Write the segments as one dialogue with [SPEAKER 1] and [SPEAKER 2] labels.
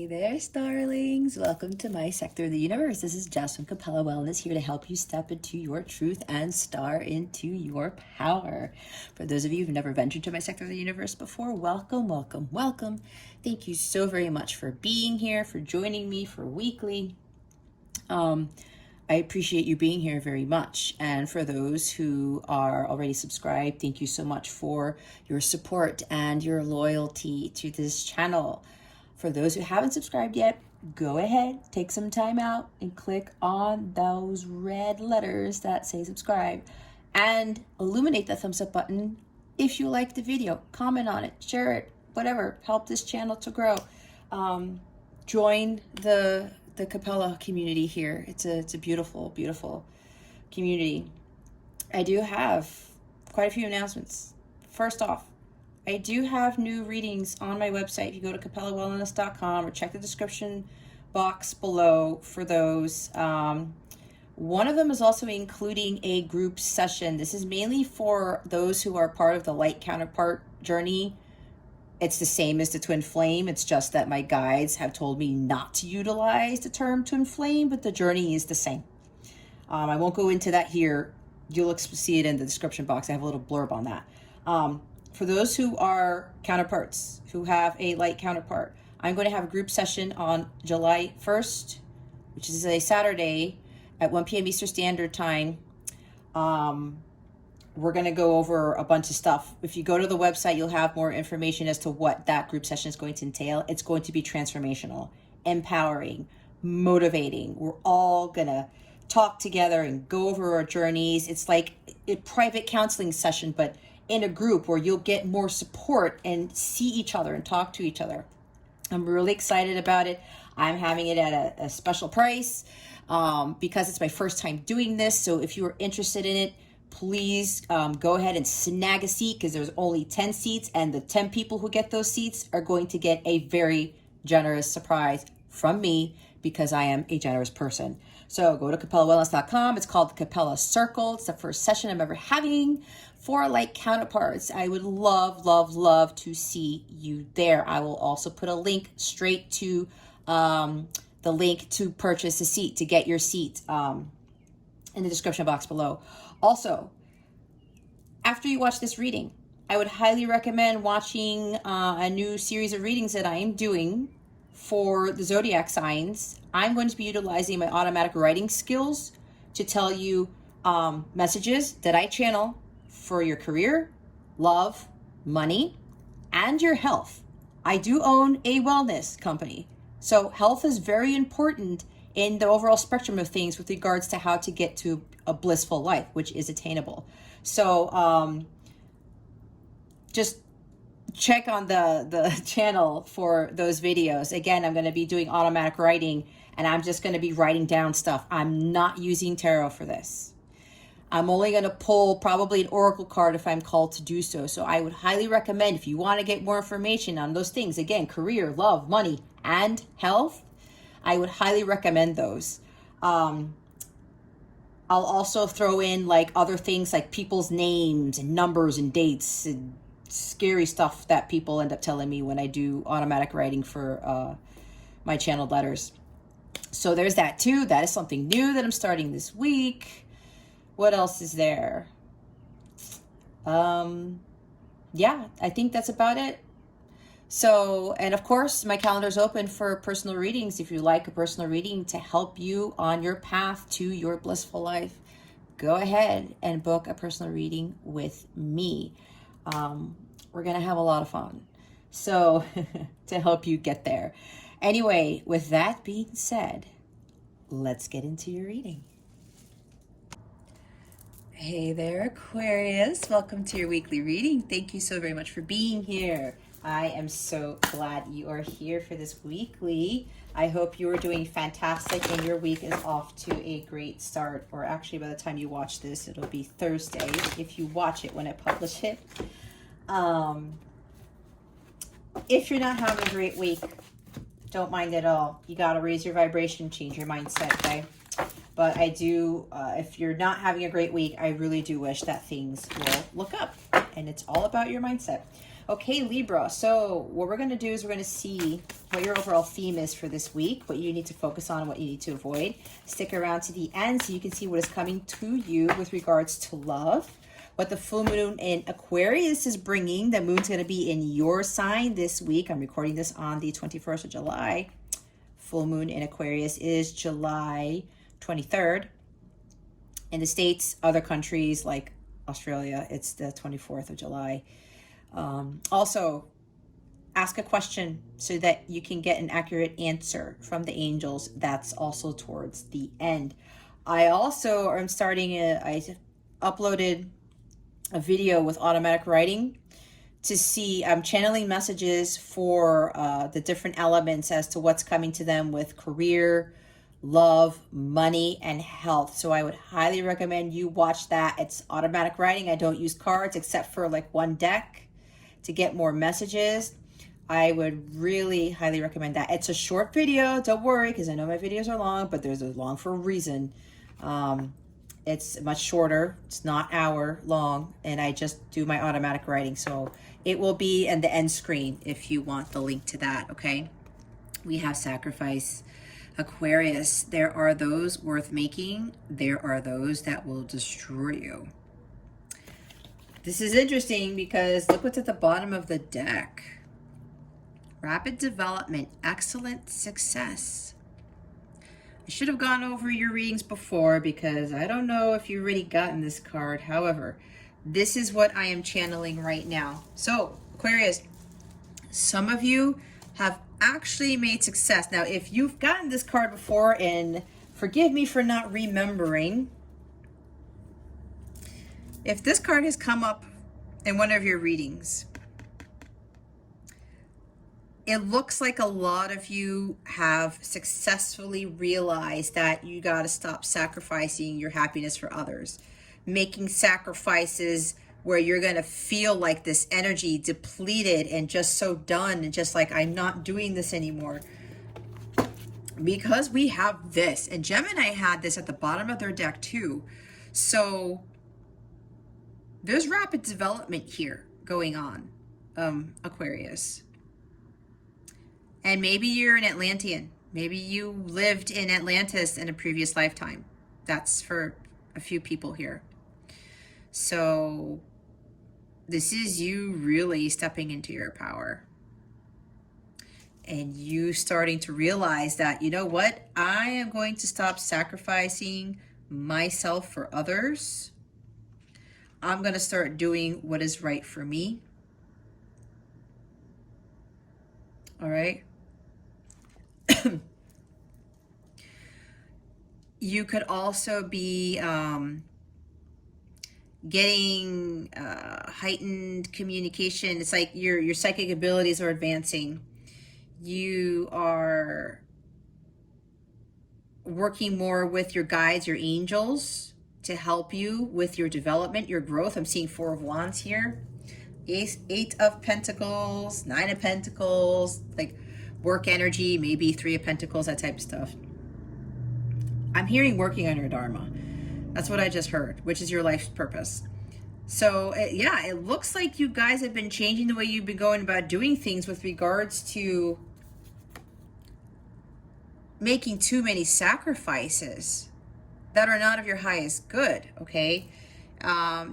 [SPEAKER 1] Hey there, starlings. Welcome to my sector of the universe. This is Jess from Capella Wellness, here to help you step into your truth and star into your power. For those of you who've never ventured to my sector of the universe before, welcome, welcome, welcome. Thank you so very much for being here, for joining me for weekly. I appreciate you being here very much. And for those who are already subscribed, thank you so much for your support and your loyalty to this channel. For those who haven't subscribed yet, go ahead, take some time out and click on those red letters that say subscribe and illuminate the thumbs up button if you like the video. Comment on it, share it, whatever. Help this channel to grow. Join the Capella community here. It's a beautiful, beautiful community. I do have quite a few announcements. First off, I do have new readings on my website. If you go to capellawellness.com or check the description box below for those. One of them is also including a group session. This is mainly for those who are part of the Light Counterpart journey. It's the same as the twin flame. It's just that my guides have told me not to utilize the term twin flame, but the journey is the same. I won't go into that here. You'll see it in the description box. I have a little blurb on that. For those who are counterparts, who have a light counterpart, I'm going to have a group session on July 1st, which is a Saturday at 1 p.m. Eastern Standard Time. We're going to go over a bunch of stuff. If you go to the website, you'll have more information as to what that group session is going to entail. It's going to be transformational, empowering, motivating. We're all going to talk together and go over our journeys. It's like a private counseling session, but in a group where you'll get more support and see each other and talk to each other. I'm really excited about it. I'm having it at a special price because it's my first time doing this. So if you are interested in it, please go ahead and snag a seat, because there's only 10 seats, and the 10 people who get those seats are going to get a very generous surprise from me, because I am a generous person. So go to capellawellness.com. It's called the Capella Circle. It's the first session I'm ever having for Light Counterparts. I would love, love, love to see you there. I will also put a link straight to the link to purchase a seat, to get your seat in the description box below. Also, after you watch this reading, I would highly recommend watching a new series of readings that I am doing for the zodiac signs. I'm going to be utilizing my automatic writing skills to tell you messages that I channel for your career, love, money, and your health. I do own a wellness company, so health is very important in the overall spectrum of things with regards to how to get to a blissful life, which is attainable. So just check on the channel for those videos. Again, I'm going to be doing automatic writing, and I'm just going to be writing down stuff. I'm not using tarot for this. I'm only going to pull probably an oracle card if I'm called to do so. So I would highly recommend, if you want to get more information on those things, again, career, love, money, and health, I would highly recommend those. I'll also throw in like other things like people's names and numbers and dates and scary stuff that people end up telling me when I do automatic writing for my channeled letters. So there's that too. That is something new that I'm starting this week. What else is there? Yeah, I think that's about it. So, and of course, my calendar is open for personal readings. If you like a personal reading to help you on your path to your blissful life, go ahead and book a personal reading with me. We're going to have a lot of fun. So, to help you get there. Anyway, with that being said, let's get into your reading. Hey there, Aquarius. Welcome to your weekly reading. Thank you so very much for being here. I am so glad you are here for this weekly. I hope you are doing fantastic and your week is off to a great start. Or actually, by the time you watch this, it'll be Thursday if you watch it when I publish it. If you're not having a great week, don't mind at all. You got to raise your vibration, change your mindset, okay? But I do, if you're not having a great week, I really do wish that things will look up. And it's all about your mindset. Okay, Libra. So what we're going to do is we're going to see what your overall theme is for this week, what you need to focus on, what you need to avoid. Stick around to the end so you can see what is coming to you with regards to love, what the full moon in Aquarius is bringing. The moon's going to be in your sign this week. I'm recording this on the 21st of July. Full moon in Aquarius is July 23rd. In the States, other countries like Australia, it's the 24th of July. Also, ask a question so that you can get an accurate answer from the angels. That's also towards the end. I also am I uploaded a video with automatic writing to see, I'm channeling messages for the different elements as to what's coming to them with career, love, money, and health. So I would highly recommend you watch that. It's automatic writing. I don't use cards except for like one deck to get more messages. I would really highly recommend that. It's a short video, don't worry, because I know my videos are long, but there's a long for a reason. It's much shorter. It's not hour long, and I just do my automatic writing. So it will be in the end screen if you want the link to that, okay? We have sacrifice. Aquarius, there are those worth making. There are those that will destroy you. This is interesting because look what's at the bottom of the deck. Rapid development, excellent success. I should have gone over your readings before because I don't know if you've already gotten this card. However, this is what I am channeling right now. So, Aquarius, some of you have actually made success. Now, if you've gotten this card before, and forgive me for not remembering, if this card has come up in one of your readings, it looks like a lot of you have successfully realized that you got to stop sacrificing your happiness for others, making sacrifices where you're going to feel like this energy depleted and just so done and just like, I'm not doing this anymore. Because we have this, and Gemini had this at the bottom of their deck too. So there's rapid development here going on, Aquarius. And maybe you're an Atlantean. Maybe you lived in Atlantis in a previous lifetime. That's for a few people here. So this is you really stepping into your power. And you starting to realize that, you know what? I am going to stop sacrificing myself for others. I'm going to start doing what is right for me. All right. You could also be getting heightened communication. It's like your psychic abilities are advancing. You are working more with your guides, your angels, to help you with your development, your growth. I'm seeing 4 of Wands here. 8 of Pentacles, 9 of Pentacles, like work energy, maybe 3 of Pentacles, that type of stuff. I'm hearing working on your Dharma. That's what I just heard, which is your life's purpose. So yeah, it looks like you guys have been changing the way you've been going about doing things with regards to making too many sacrifices that are not of your highest good, okay?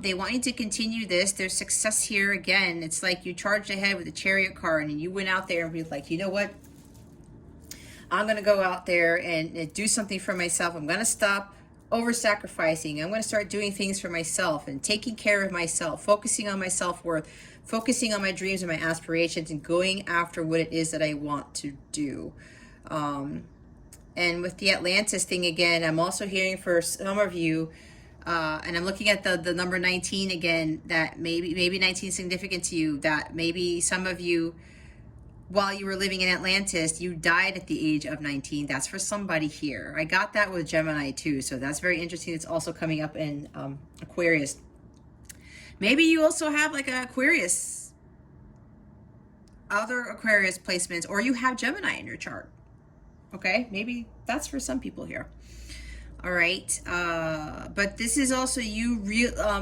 [SPEAKER 1] They want you to continue this. There's success here again. It's like you charged ahead with a chariot card and you went out there and be like, you know what? I'm going to go out there and do something for myself. I'm going to stop over-sacrificing. I'm going to start doing things for myself and taking care of myself, focusing on my self-worth, focusing on my dreams and my aspirations, and going after what it is that I want to do. And with the Atlantis thing again, I'm also hearing for some of you, and I'm looking at the number 19 again, that maybe 19 is significant to you, that maybe some of you, while you were living in Atlantis, you died at the age of 19. That's for somebody here. I got that with Gemini too, so that's very interesting. It's also coming up in Aquarius. Maybe you also have like an Aquarius, other Aquarius placements, or you have Gemini in your chart. Okay, maybe that's for some people here. All right, but this is also you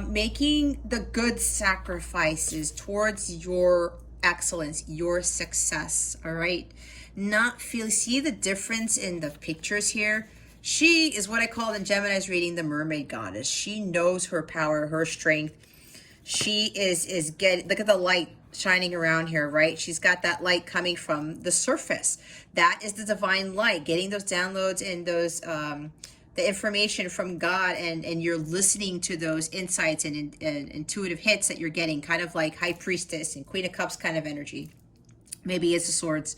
[SPEAKER 1] making the good sacrifices towards your excellence, your success, all right? Not feel, see the difference in the pictures here? She is what I call in Gemini's reading the mermaid goddess. She knows her power, her strength. She is getting, look at the light shining around here, right? She's got that light coming from the surface. That is the divine light, getting those downloads and those the information from God, and you're listening to those insights and intuitive hits that you're getting, kind of like High Priestess and Queen of Cups kind of energy. Maybe Ace of Swords.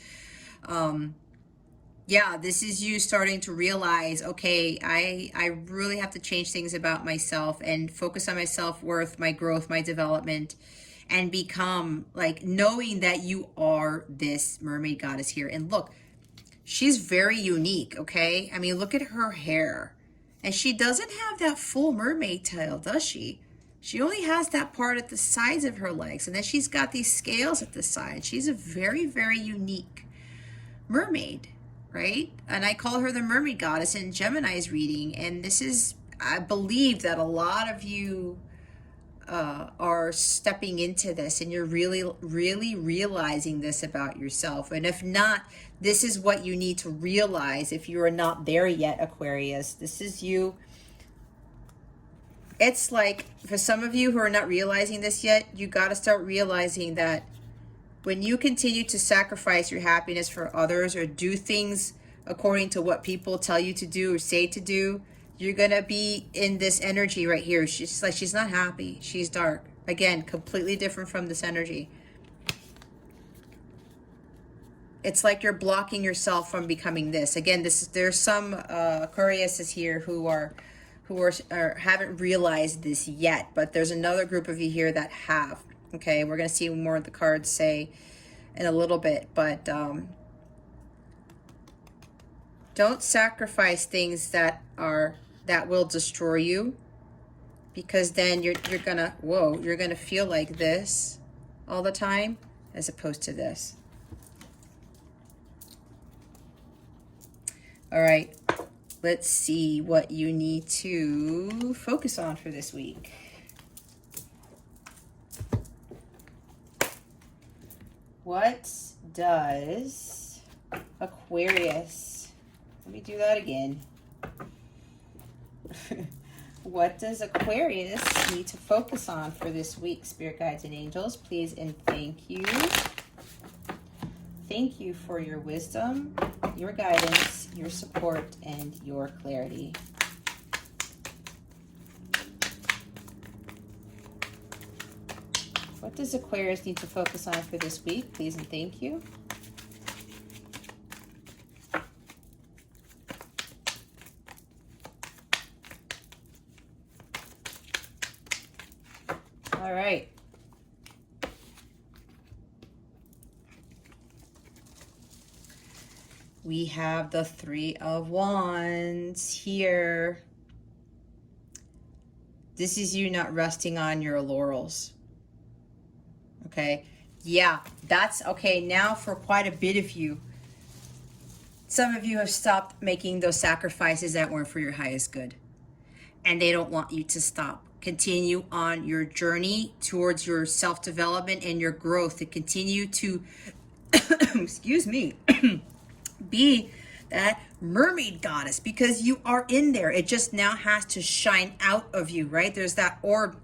[SPEAKER 1] Yeah, this is you starting to realize, okay, I really have to change things about myself and focus on my self-worth, my growth, my development, and become like knowing that you are this mermaid goddess here. And look, she's very unique, okay? I mean, look at her hair. And she doesn't have that full mermaid tail, does she? She only has that part at the sides of her legs. And then she's got these scales at the side. She's a very, very unique mermaid, right? And I call her the mermaid goddess in Gemini's reading. And this is, I believe that a lot of you are stepping into this, and you're really realizing this about yourself. And if not, this is what you need to realize if you are not there yet, Aquarius. This is you. It's like, for some of you who are not realizing this yet, you got to start realizing that when you continue to sacrifice your happiness for others or do things according to what people tell you to do or say to do, you're going to be in this energy right here. She's like, she's not happy. She's dark. Again, completely different from this energy. It's like you're blocking yourself from becoming this. Again, there's some Aquariuses here who haven't realized this yet, but there's another group of you here that have. Okay, we're going to see more of the cards say in a little bit, but don't sacrifice things that will destroy you, because then you're gonna feel like this all the time as opposed to this. All right, let's see what you need to focus on for this week. What does Aquarius, let me do that again. What does Aquarius need to focus on for this week, Spirit Guides and Angels? Please and thank you. Thank you for your wisdom, your guidance, your support, and your clarity. What does Aquarius need to focus on for this week? Please and thank you. All right. We have the Three of Wands here. This is you not resting on your laurels. Okay. Yeah, that's okay. Now for quite a bit of you, some of you have stopped making those sacrifices that weren't for your highest good. And they don't want you to stop. Continue on your journey towards your self-development and your growth, to continue to, excuse me, be that mermaid goddess, because you are in there. It just now has to shine out of you, right? There's that orb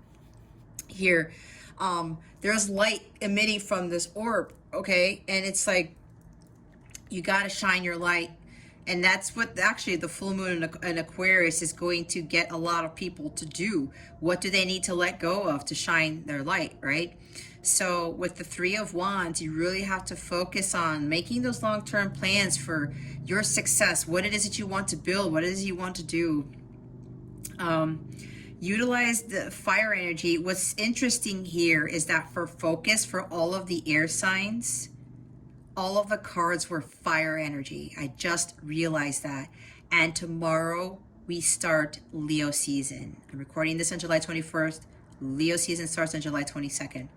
[SPEAKER 1] here. There's light emitting from this orb, okay? And it's like, you got to shine your light. And that's what actually the full moon in Aquarius is going to get a lot of people to do. What do they need to let go of to shine their light, right? So with the Three of Wands, you really have to focus on making those long-term plans for your success, what it is that you want to build, what it is you want to do. Utilize the fire energy. What's interesting here is that for focus, for all of the air signs, all of the cards were fire energy. I just realized that. And tomorrow we start Leo season. I'm recording this on July 21st. Leo season starts on July 22nd.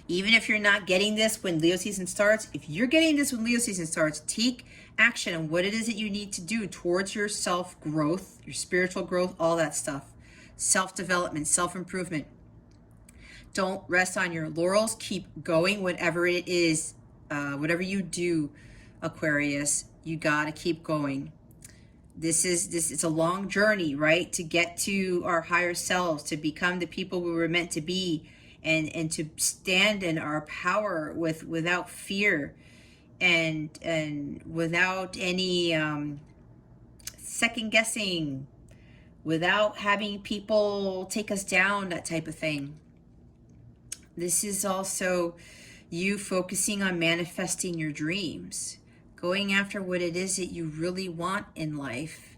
[SPEAKER 1] Even if you're not getting this when Leo season starts, if you're getting this when Leo season starts, take action on what it is that you need to do towards your self-growth, your spiritual growth, all that stuff. Self-development, self-improvement. Don't rest on your laurels. Keep going, whatever it is, whatever you do, Aquarius, you got to keep going. It's a long journey, right? To get to our higher selves, to become the people we were meant to be, and to stand in our power without fear and without any second guessing, without having people take us down, that type of thing. This is also you focusing on manifesting your dreams, going after what it is that you really want in life,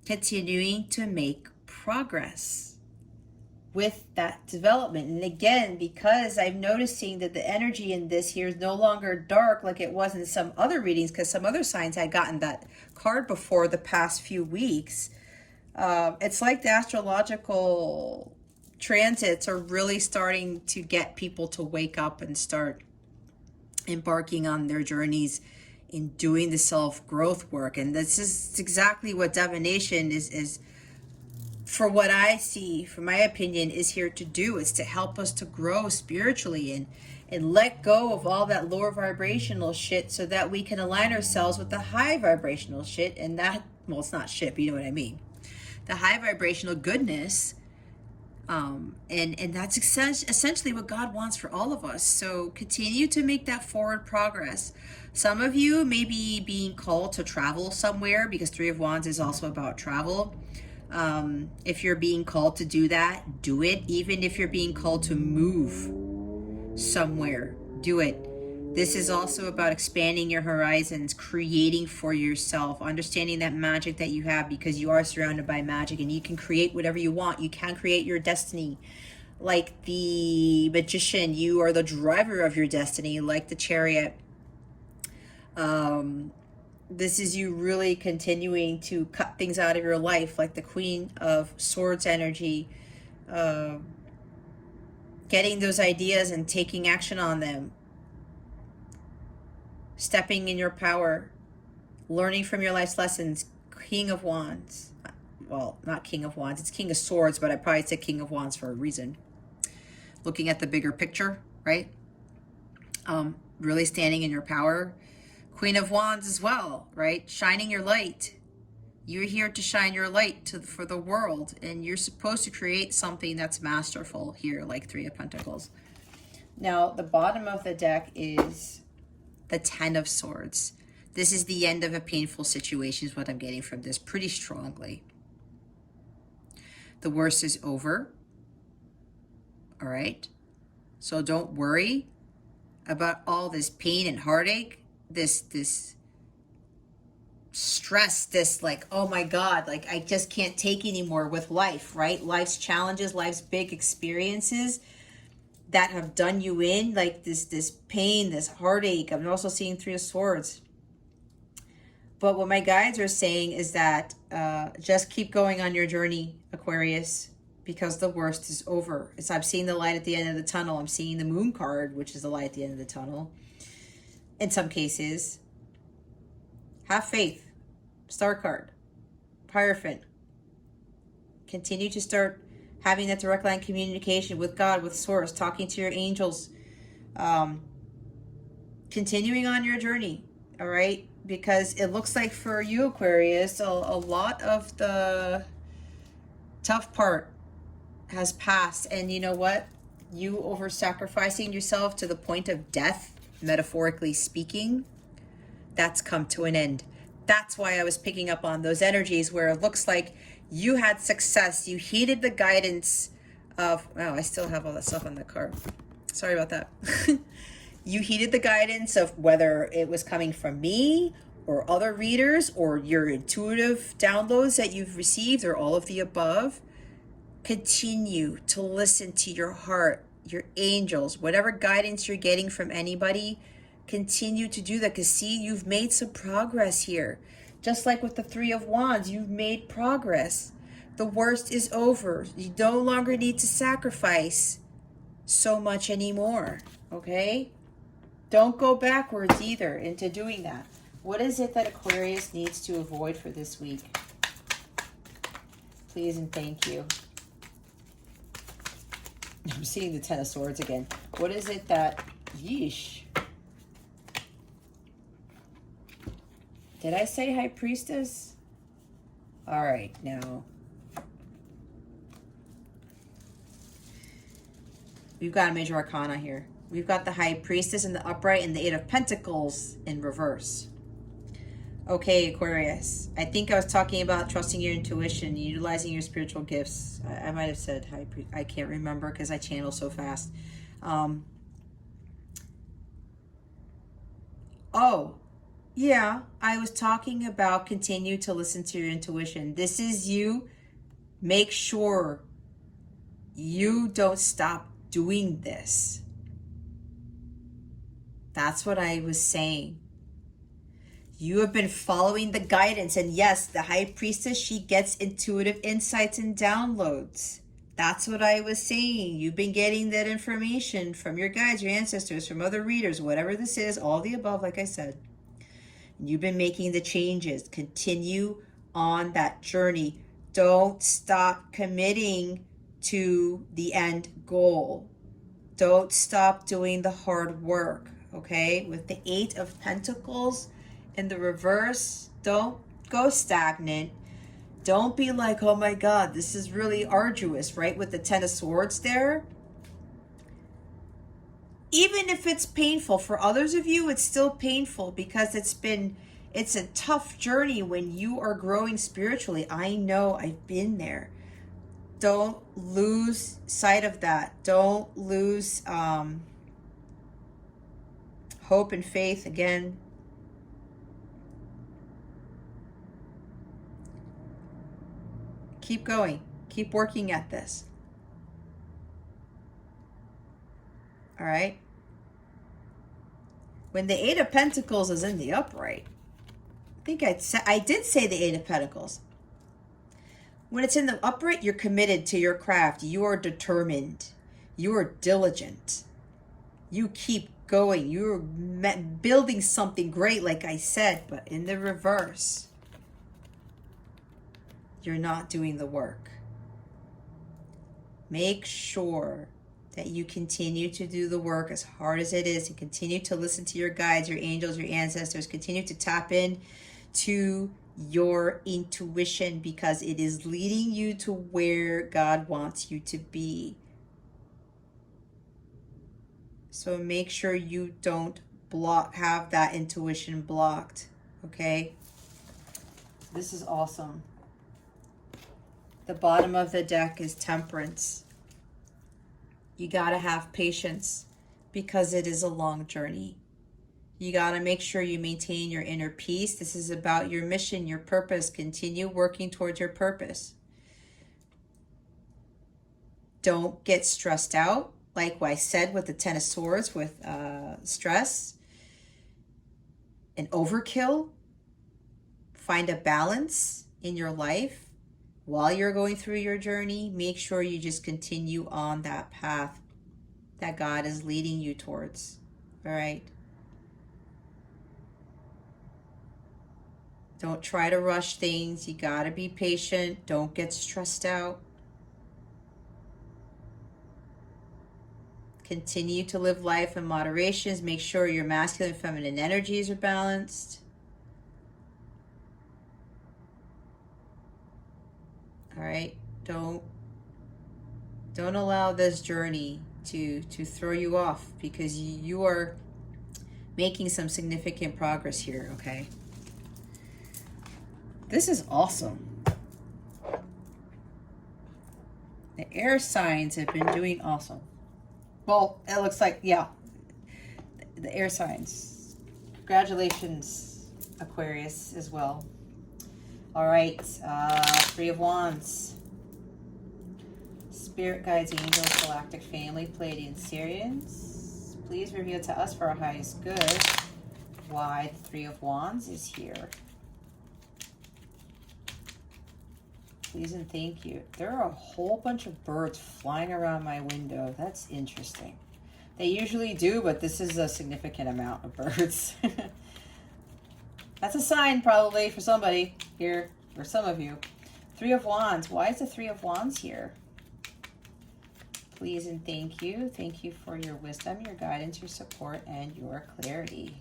[SPEAKER 1] continuing to make progress with that development. And again, because I'm noticing that the energy in this here is no longer dark like it was in some other readings, because some other signs had gotten that card before the past few weeks. It's like the astrological transits are really starting to get people to wake up and start embarking on their journeys in doing the self-growth work. And this is exactly what divination is, for what I see, from my opinion, is here to do. Is to help us to grow spiritually and let go of all that lower vibrational shit so that we can align ourselves with the high vibrational shit. And that, well, it's not shit, but you know what I mean. The high vibrational goodness. And that's essentially what God wants for all of us. So continue to make that forward progress. Some of you may be being called to travel somewhere, because Three of Wands is also about travel. If you're being called to do that, do it. Even if you're being called to move somewhere, do it. This is also about expanding your horizons, creating for yourself, understanding that magic that you have, because you are surrounded by magic and you can create whatever you want. You can create your destiny. Like the magician, you are the driver of your destiny, like the chariot. This is you really continuing to cut things out of your life, like the Queen of Swords energy, getting those ideas and taking action on them. Stepping in your power, learning from your life's lessons. King of Wands. Well, not King of Wands. It's King of Swords, but I probably said King of Wands for a reason. Looking at the bigger picture, right? Really standing in your power. Queen of Wands as well, right? Shining your light. You're here to shine your light for the world, and you're supposed to create something that's masterful here, like Three of Pentacles. Now, the bottom of the deck is the Ten of Swords. This is the end of a painful situation, is what I'm getting from this pretty strongly. The worst is over. All right? So don't worry about all this pain and heartache, this stress, this like, oh my God, like I just can't take anymore with life, right? Life's challenges, life's big experiences that have done you in, like this pain, this heartache. I'm also seeing Three of Swords. But what my guides are saying is that just keep going on your journey, Aquarius, because the worst is over. I'm seeing the light at the end of the tunnel. I'm seeing the Moon card, which is the light at the end of the tunnel. In some cases, have faith. Star card, Hierophant. Continue to start having that direct line communication with God, with Source, talking to your angels, continuing on your journey, all right? Because it looks like for you, Aquarius, a lot of the tough part has passed. And you know what? You over-sacrificing yourself to the point of death, metaphorically speaking, that's come to an end. That's why I was picking up on those energies where it looks like you had success. You heeded the guidance of, wow, I still have all that stuff on the card. Sorry about that. You heeded the guidance of whether it was coming from me or other readers or your intuitive downloads that you've received or all of the above. Continue to listen to your heart, your angels, whatever guidance you're getting from anybody. Continue to do that, because see, you've made some progress here. Just like with the Three of Wands, you've made progress. The worst is over. You no longer need to sacrifice so much anymore, okay? Don't go backwards either into doing that. What is it that Aquarius needs to avoid for this week? Please and thank you. I'm seeing the Ten of Swords again. What is it that, yeesh. Did I say High Priestess? All right, now. We've got a major arcana here. We've got the High Priestess in the upright and the Eight of Pentacles in reverse. Okay, Aquarius. I think I was talking about trusting your intuition, utilizing your spiritual gifts. I might have said High Priest. I can't remember because I channel so fast. Oh, yeah. I was talking about continue to listen to your intuition. This is you. Make sure you don't stop doing this. That's what I was saying. You have been following the guidance. And yes, the High Priestess, she gets intuitive insights and downloads. That's what I was saying. You've been getting that information from your guides, your ancestors, from other readers, whatever this is, all the above, like I said. You've been making the changes. Continue on that journey. Don't stop committing to the end goal. Don't stop doing the hard work, okay? With the Eight of Pentacles in the reverse, don't go stagnant. Don't be like, oh my God, this is really arduous, right? With the Ten of Swords there. Even if it's painful, for others of you, it's still painful because it's a tough journey when you are growing spiritually. I know, I've been there. Don't lose sight of that. Don't lose hope and faith again. Keep going. Keep working at this. All right? When the Eight of Pentacles is in the upright, I think I did say the Eight of Pentacles. When it's in the upright, you're committed to your craft. You are determined. You are diligent. You keep going. You're building something great, like I said, but in the reverse, you're not doing the work. Make sure that you continue to do the work as hard as it is and continue to listen to your guides, your angels, your ancestors. Continue to tap in to your intuition because it is leading you to where God wants you to be. So make sure you don't have that intuition blocked, okay? This is awesome. The bottom of the deck is Temperance. You gotta have patience because it is a long journey. You gotta make sure you maintain your inner peace. This is about your mission, your purpose. Continue working towards your purpose. Don't get stressed out. Like I said with the Ten of Swords, with stress and overkill. Find a balance in your life. While you're going through your journey, make sure you just continue on that path that God is leading you towards. All right? Don't try to rush things. You got to be patient. Don't get stressed out. Continue to live life in moderation. Make sure your masculine and feminine energies are balanced. All right, don't allow this journey to throw you off because you are making some significant progress here, okay? This is awesome. The air signs have been doing awesome. Well, it looks like, yeah, the air signs. Congratulations, Aquarius, as well. All right, Three of Wands. Spirit guides, angels, galactic family, Pleiadian Syrians. Please reveal to us for our highest good why the Three of Wands is here. Please and thank you. There are a whole bunch of birds flying around my window. That's interesting. They usually do, but this is a significant amount of birds. That's a sign probably for somebody here, or some of you. Three of Wands. Why is the Three of Wands here? please, and thank you. Thank you for your wisdom, your guidance, your support, and your clarity.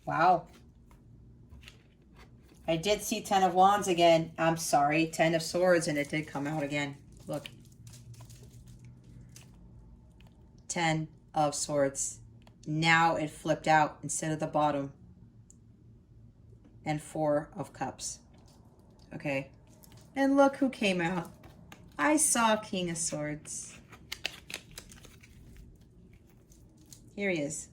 [SPEAKER 1] Wow. I did see 10 of Wands again. I'm sorry, 10 of Swords, and it did come out again. Look. 10 of Swords. Now it flipped out instead of the bottom. And 4 of Cups. Okay. And look who came out. I saw King of Swords. Here he is.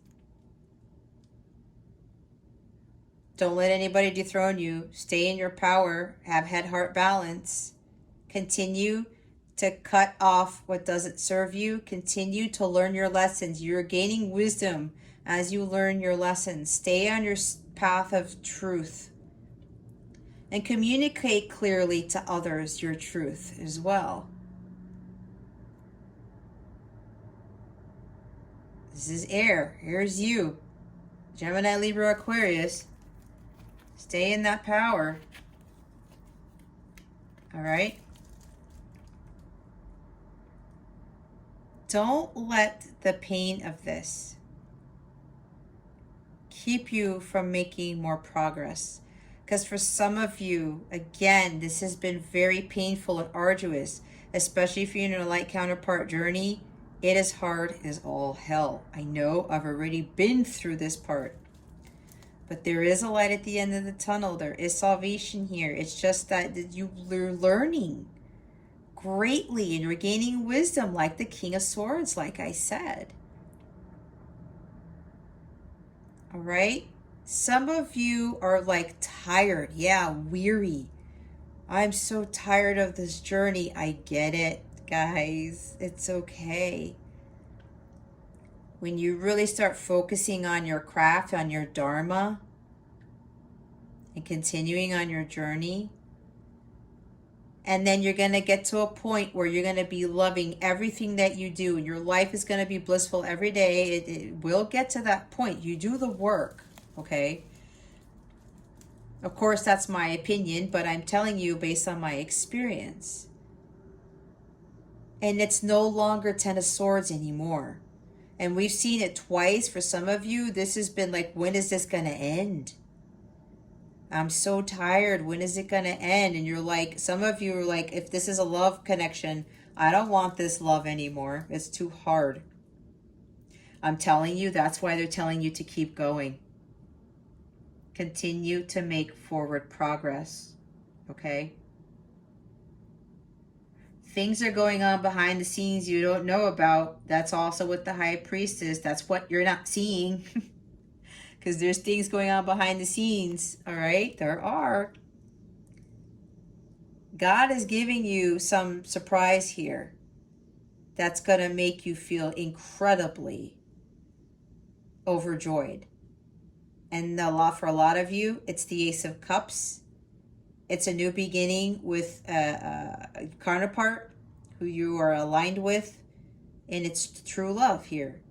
[SPEAKER 1] Don't let anybody dethrone you. Stay in your power. Have head-heart balance. Continue to cut off what doesn't serve you. Continue to learn your lessons. You're gaining wisdom as you learn your lessons. Stay on your path of truth. And communicate clearly to others your truth as well. This is air. Here's you. Gemini, Libra, Aquarius. Stay in that power. All right? Don't let the pain of this keep you from making more progress. Because for some of you, again, this has been very painful and arduous, especially if you're in a light counterpart journey. It is hard as all hell. I know, I've already been through this part. But there is a light at the end of the tunnel. There is salvation here. It's just that you're learning greatly and you're gaining wisdom like the King of Swords, like I said. All right? Some of you are like tired. Yeah, weary. I'm so tired of this journey. I get it, guys. It's okay. When you really start focusing on your craft, on your dharma, and continuing on your journey, and then you're going to get to a point where you're going to be loving everything that you do, and your life is going to be blissful every day. It will get to that point. You do the work, okay? Of course, that's my opinion, but I'm telling you based on my experience. And it's no longer 10 of Swords anymore. And we've seen it twice. For some of you, this has been like, when is this going to end? I'm so tired. When is it going to end? And you're like, some of you are like, if this is a love connection, I don't want this love anymore. It's too hard. I'm telling you, that's why they're telling you to keep going. Continue to make forward progress. Okay? Things are going on behind the scenes you don't know about. That's also with the High Priestess. That's what you're not seeing. Because there's things going on behind the scenes. All right? There are. God is giving you some surprise here. That's going to make you feel incredibly overjoyed. And for a lot of you, it's the Ace of Cups. It's a new beginning with a counterpart who you are aligned with, and it's true love here.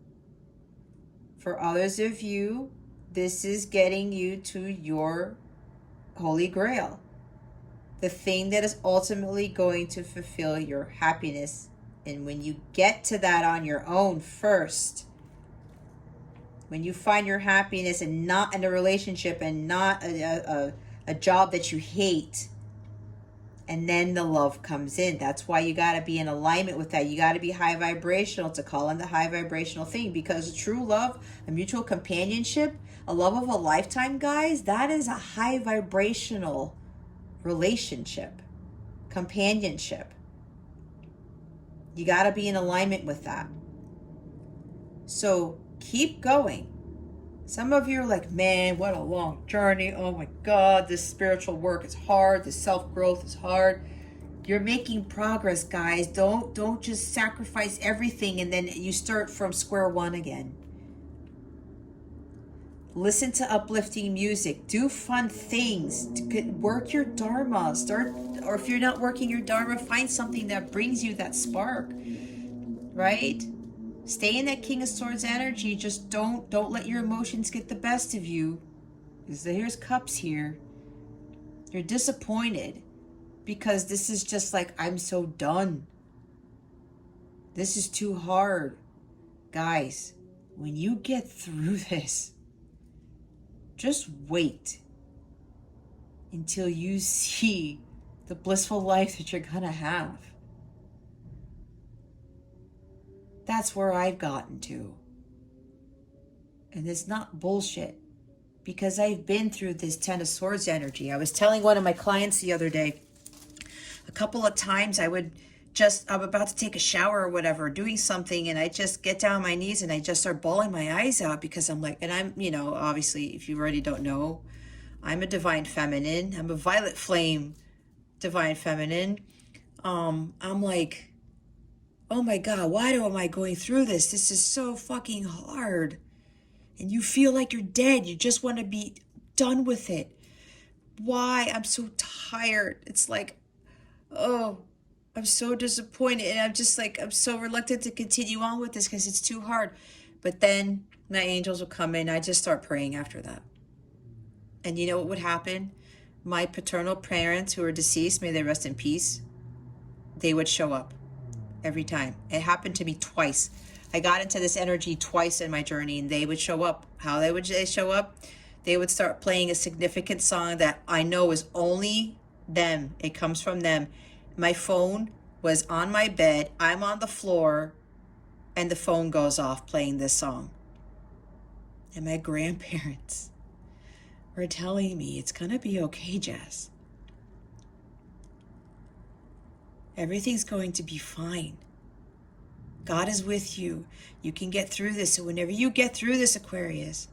[SPEAKER 1] For others of you, this is getting you to your Holy Grail, the thing that is ultimately going to fulfill your happiness. And when you get to that on your own first, when you find your happiness and not in a relationship and not a job that you hate, and then the love comes in. That's why you got to be in alignment with that. You got to be high vibrational to call in the high vibrational thing, because true love, a mutual companionship, a love of a lifetime, guys, that is a high vibrational relationship, companionship. You got to be in alignment with that. So keep going. Some of you are like, man, what a long journey. Oh my God, this spiritual work is hard. This self-growth is hard. You're making progress, guys. Don't just sacrifice everything and then you start from square one again. Listen to uplifting music. Do fun things. Work your dharma. Or if you're not working your dharma, find something that brings you that spark, right? Stay in that King of Swords energy. Just don't let your emotions get the best of you. Here's cups here. You're disappointed because this is just like, I'm so done. This is too hard. Guys, when you get through this, just wait until you see the blissful life that you're gonna have. That's where I've gotten to. And it's not bullshit, because I've been through this Ten of Swords energy. I was telling one of my clients the other day, a couple of times I'm about to take a shower or whatever, doing something, and I just get down on my knees and I just start bawling my eyes out because I'm like, and I'm, obviously, if you already don't know, I'm a divine feminine. I'm a violet flame divine feminine. I'm like, oh my God, why am I going through this? This is so fucking hard. And you feel like you're dead. You just want to be done with it. Why? I'm so tired. It's like, oh, I'm so disappointed. And I'm just like, I'm so reluctant to continue on with this because it's too hard. But then my angels will come in. I just start praying after that. And you know what would happen? My paternal parents who are deceased, may they rest in peace, they would show up every time. It happened to me twice. I got into this energy twice in my journey, and they would show up. How would they show up? They would start playing a significant song that I know is only them. It comes from them. My phone was on my bed. I'm on the floor, and the phone goes off playing this song. And my grandparents were telling me, it's going to be okay, Jess. Everything's going to be fine. God is with you. You can get through this. So whenever you get through this, Aquarius,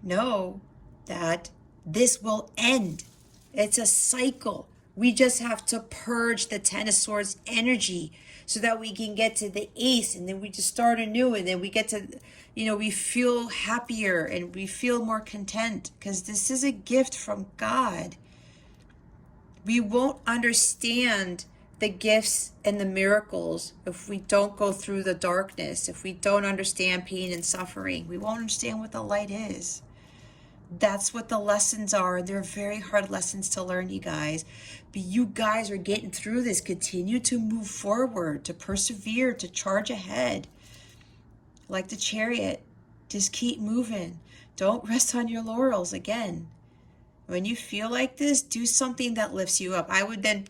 [SPEAKER 1] know that this will end. It's a cycle. We just have to purge the Ten of Swords energy so that we can get to the Ace, and then we just start anew, and then we get to, we feel happier and we feel more content because this is a gift from God. We won't understand the gifts and the miracles if we don't go through the darkness, if we don't understand pain and suffering. We won't understand what the light is. That's what the lessons are. They're very hard lessons to learn, you guys. But you guys are getting through this. Continue to move forward, to persevere, to charge ahead. Like the Chariot, just keep moving. Don't rest on your laurels again. When you feel like this, do something that lifts you up. I would then,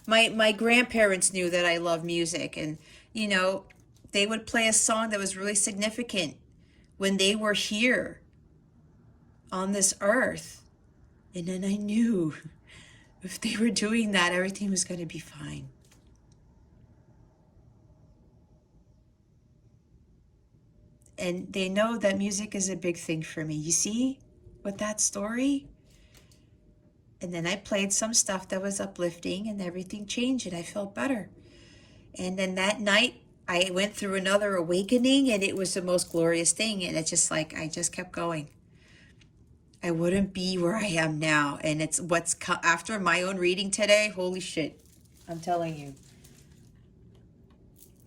[SPEAKER 1] my grandparents knew that I love music, and, they would play a song that was really significant when they were here on this earth. And then I knew if they were doing that, everything was going to be fine. And they know that music is a big thing for me. You see, with that story? And then I played some stuff that was uplifting, and everything changed, and I felt better. And then that night, I went through another awakening, and it was the most glorious thing. And it's just like, I just kept going. I wouldn't be where I am now. And it's after my own reading today, holy shit. I'm telling you.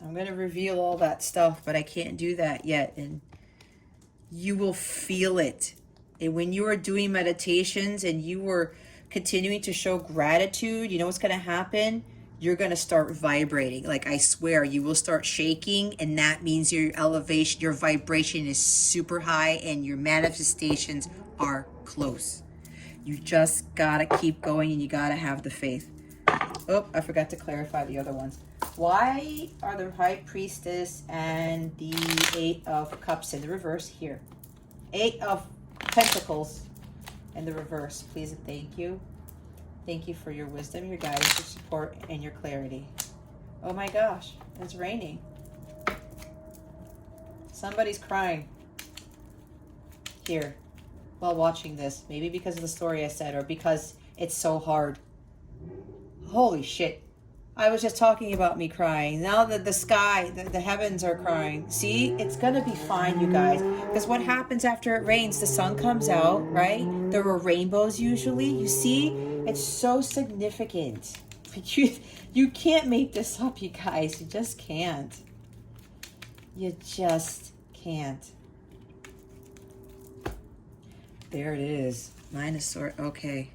[SPEAKER 1] I'm going to reveal all that stuff, but I can't do that yet. And you will feel it. And when you are doing meditations and you are continuing to show gratitude, you know what's going to happen? You're going to start vibrating. Like, I swear, you will start shaking, and that means your elevation, your vibration is super high, and your manifestations are close. You just got to keep going, and you got to have the faith. Oh, I forgot to clarify the other ones. Why are the High Priestess and the Eight of Cups in the reverse here? Eight of Pentacles in the reverse, please and thank you. Thank you for your wisdom, your guidance, your support, and your clarity. Oh my gosh, it's raining. Somebody's crying here while watching this. Maybe because of the story I said, or because it's so hard. Holy shit. I was just talking about me crying. Now that the sky, the heavens are crying. See, it's going to be fine, you guys. Because what happens after it rains? The sun comes out, right? There are rainbows usually. You see, it's so significant. But you can't make this up, you guys. You just can't. You just can't. There it is. Nine of Swords. Okay.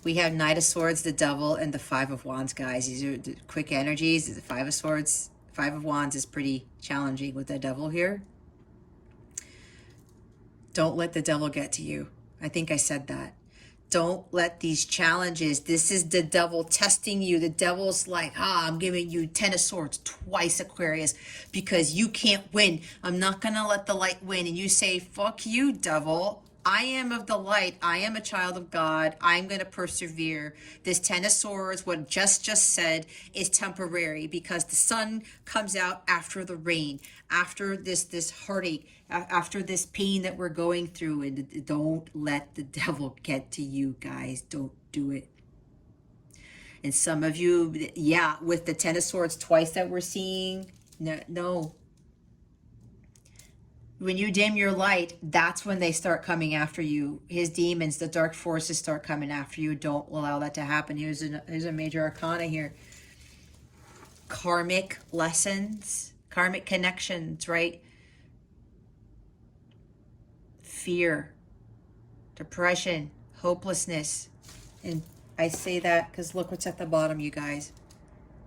[SPEAKER 1] We have Knight of Swords, the Devil, and the Five of Wands, guys. These are the quick energies. The Five of Swords, Five of Wands is pretty challenging with the Devil here. Don't let the devil get to you. I think I said that. Don't let these challenges, this is the devil testing you. The devil's like, I'm giving you 10 of Swords twice, Aquarius, because you can't win. I'm not going to let the light win. And you say, fuck you, devil. I am of the light. I am a child of God. I'm going to persevere. This 10 of Swords, what just said, is temporary because the sun comes out after the rain, after this heartache, after this pain that we're going through. And don't let the devil get to you, guys. Don't do it. And some of you, yeah, with the 10 of Swords twice that we're seeing, no. When you dim your light, that's when they start coming after you. His demons, the dark forces start coming after you. Don't allow that to happen. Here's a major arcana here. Karmic lessons, karmic connections, right? Fear, depression, hopelessness. And I say that because look what's at the bottom, you guys.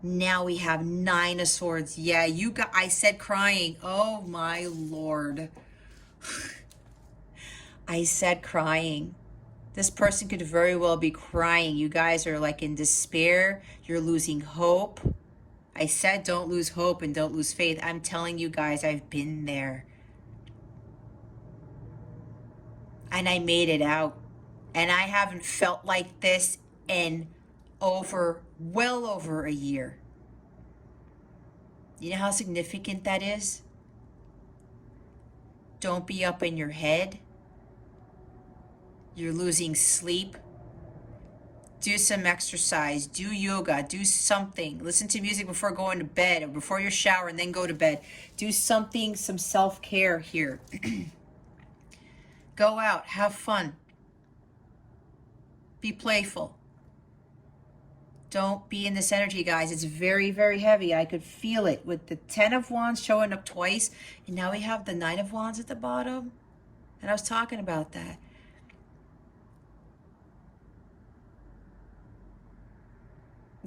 [SPEAKER 1] Now we have Nine of Swords. Yeah, I said crying. Oh my Lord. I said crying. This person could very well be crying. You guys are like in despair. You're losing hope. I said don't lose hope and don't lose faith. I'm telling you guys, I've been there. And I made it out. And I haven't felt like this in well over a year. You know how significant that is? Don't be up in your head. You're losing sleep. Do some exercise. Do yoga. Do something. Listen to music before going to bed or before your shower and then go to bed. Do something, some self-care here. Go out. Have fun. Be playful. Don't be in this energy, guys. It's very, very heavy. I could feel it with the 10 of Wands showing up twice. And now we have the 9 of Wands at the bottom. And I was talking about that.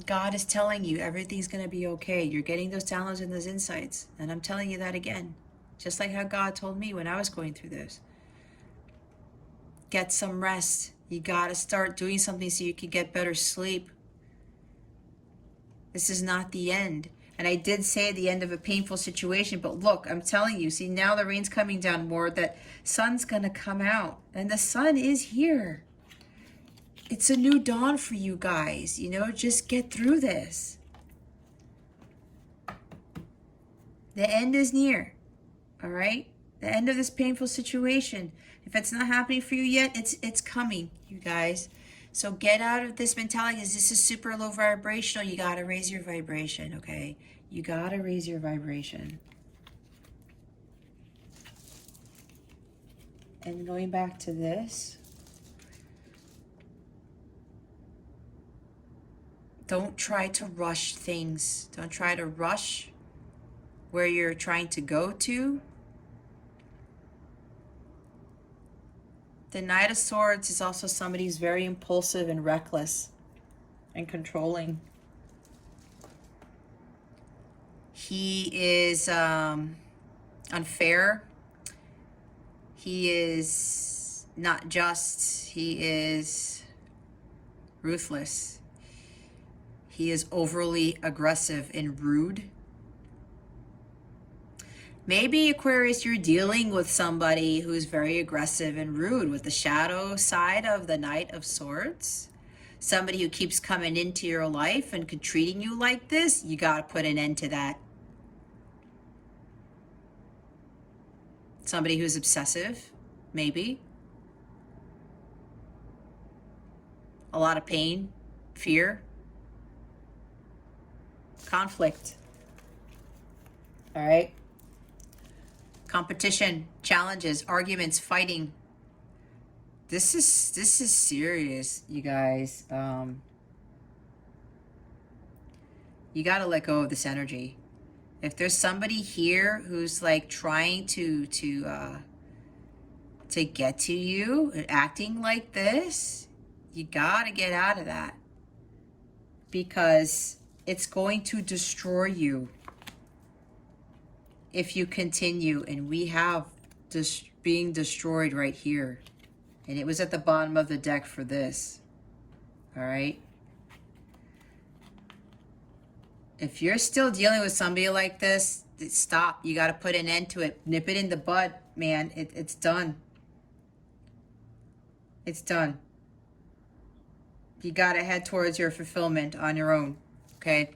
[SPEAKER 1] God is telling you everything's going to be okay. You're getting those downloads and those insights. And I'm telling you that again. Just like how God told me when I was going through this. Get some rest. You got to start doing something so you can get better sleep. This is not the end. And I did say the end of a painful situation, but look, I'm telling you, see now the rain's coming down more, that sun's going to come out. And the sun is here. It's a new dawn for you guys. You know, just get through this. The end is near. All right? The end of this painful situation. If it's not happening for you yet, it's coming, you guys. So get out of this mentality, because this is super low vibrational. You got to raise your vibration, okay? You got to raise your vibration. And going back to this, don't try to rush things. Don't try to rush where you're trying to go to. The Knight of Swords is also somebody who's very impulsive and reckless and controlling. He is unfair. He is not just. He is ruthless. He is overly aggressive and rude. Maybe, Aquarius, you're dealing with somebody who's very aggressive and rude with the shadow side of the Knight of Swords. Somebody who keeps coming into your life and treating you like this. You got to put an end to that. Somebody who's obsessive, maybe. A lot of pain, fear, conflict. All right? Competition, challenges, arguments, fighting. This is serious, you guys. You got to let go of this energy. If there's somebody here who's like trying to to get to you and acting like this, you gotta get out of that, because it's going to destroy you if you continue. And we have this being destroyed right here, and it was at the bottom of the deck for this. All right, if you're still dealing with somebody like this, stop. You got to put an end to it. Nip it in the bud, man. It's done. It's done. You got to head towards your fulfillment on your own, okay?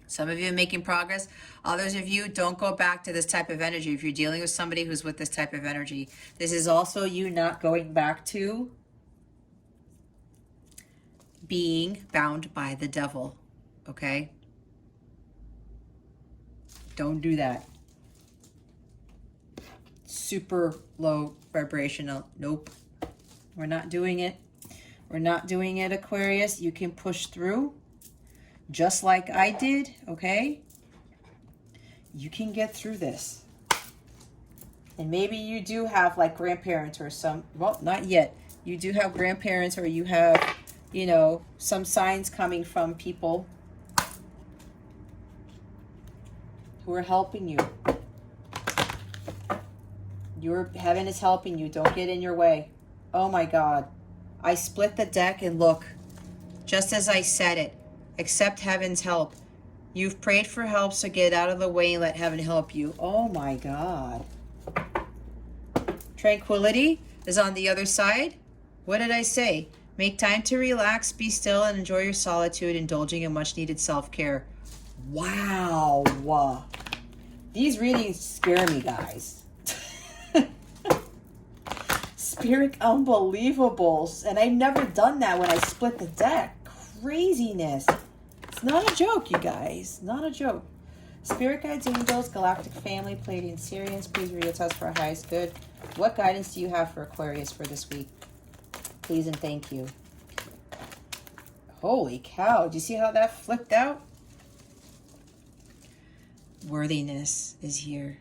[SPEAKER 1] Some of you are making progress. Others of you, don't go back to this type of energy. If you're dealing with somebody who's with this type of energy, this is also you not going back to being bound by the devil, okay? Don't do that. Super low vibrational. Nope. We're not doing it. We're not doing it, Aquarius. You can push through just like I did, okay? You can get through this. And maybe you do have like grandparents or some, well, not yet. You do have grandparents, or you have, you know, some signs coming from people who are helping you. Your heaven is helping you. Don't get in your way. Oh my God. I split the deck, and look, just as I said it, accept heaven's help. You've prayed for help, so get out of the way and let heaven help you. Oh my God. Tranquility is on the other side. What did I say? Make time to relax, be still, and enjoy your solitude, indulging in much needed self-care. Wow. These readings scare me, guys. Spirit, unbelievable. And I've never done that when I split the deck. Craziness. It's not a joke, you guys. Not a joke. Spirit guides, angels, galactic family, Pleiadian Syrians, please read us for our highest good. What guidance do you have for Aquarius for this week? Please and thank you. Holy cow. Do you see how that flipped out? Worthiness is here.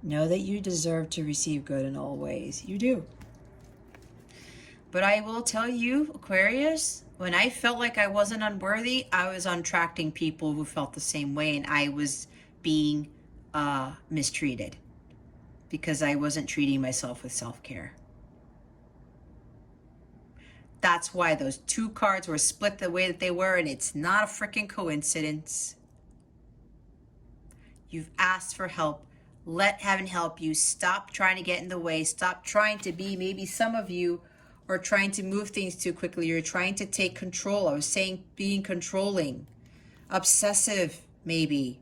[SPEAKER 1] Know that you deserve to receive good in all ways. You do. But I will tell you, Aquarius, when I felt like I wasn't unworthy, I was attracting people who felt the same way, and I was being mistreated because I wasn't treating myself with self-care. That's why those two cards were split the way that they were, and it's not a freaking coincidence. You've asked for help. Let heaven help you. Stop trying to get in the way. Stop trying to be, maybe some of you are trying to move things too quickly. You're trying to take control. I was saying being controlling. Obsessive, maybe.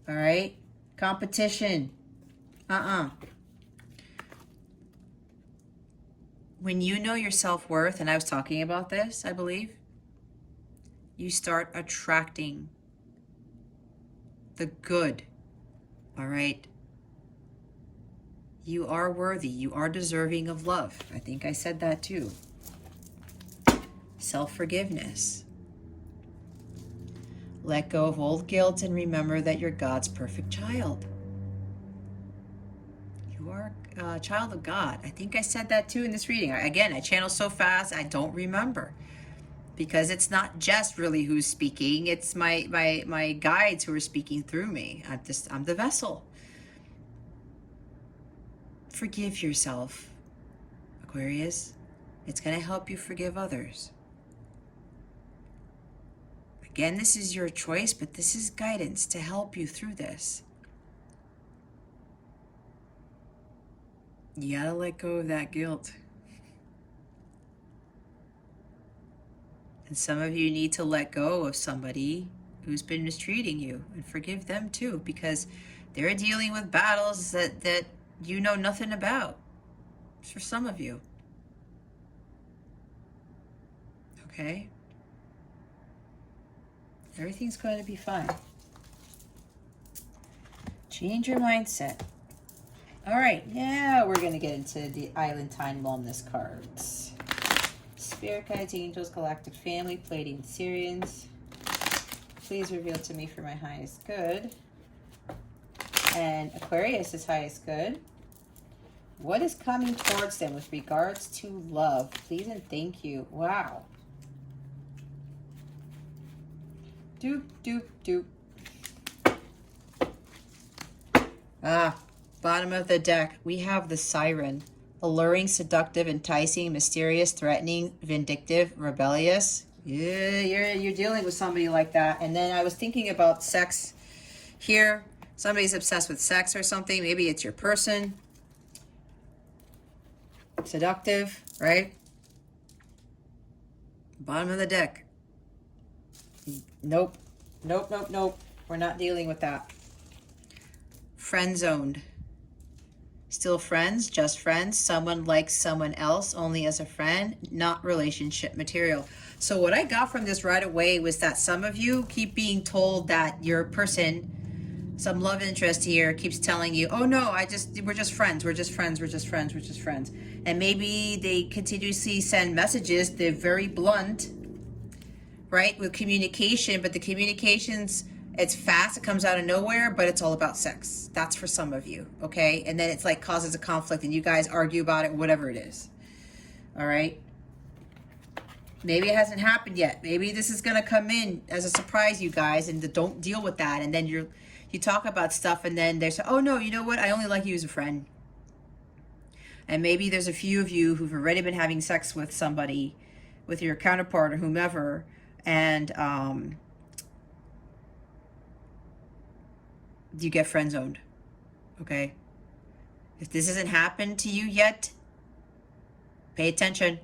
[SPEAKER 1] All right? Competition. When you know your self-worth, and I was talking about this, I believe, you start attracting the good. All right? You are worthy. You are deserving of love. I think I said that too. Self-forgiveness. Let go of old guilt and remember that you're God's perfect child. You are a child of God. I think I said that too in this reading. Again, I channel so fast, I don't remember. Because it's not just really who's speaking, it's my guides who are speaking through me. I'm the vessel. Forgive yourself, Aquarius. It's going to help you forgive others. Again, this is your choice, but this is guidance to help you through this. You gotta let go of that guilt. And some of you need to let go of somebody who's been mistreating you and forgive them too, because they're dealing with battles that you know nothing about. It's for some of you. Okay? Everything's going to be fine. Change your mindset. All right, now we're going to get into the Island Time Wellness cards. Spirit guides, angels, galactic family, Pleiadian Syrians. Please reveal to me for my highest good And Aquarius is highest good. What is coming towards them with regards to love? Please and thank you. Wow. Doop, doop, doop. Ah, bottom of the deck. We have the Siren. Alluring, seductive, enticing, mysterious, threatening, vindictive, rebellious. Yeah, you're dealing with somebody like that. And then I was thinking about sex here. Somebody's obsessed with sex or something. Maybe it's your person. Seductive, right? Bottom of the deck. Nope. Nope, nope, nope. We're not dealing with that. Friend zoned. Still friends, just friends. Someone likes someone else only as a friend, not relationship material. So what I got from this right away was that some of you keep being told that your person, some love interest here, keeps telling you, oh no, we're just friends, we're just friends, we're just friends, we're just friends. And maybe they continuously send messages, they're very blunt, right, with communication, but the communications, it's fast, it comes out of nowhere, but it's all about sex. That's for some of you, okay? And then it's like causes a conflict and you guys argue about it, whatever it is. All right? Maybe it hasn't happened yet. Maybe this is going to come in as a surprise, you guys, and don't deal with that. And then you talk about stuff and then they say, oh no, you know what? I only like you as a friend. And maybe there's a few of you who've already been having sex with somebody, with your counterpart or whomever, and you get friend zoned, okay? If this hasn't happened to you yet, pay attention.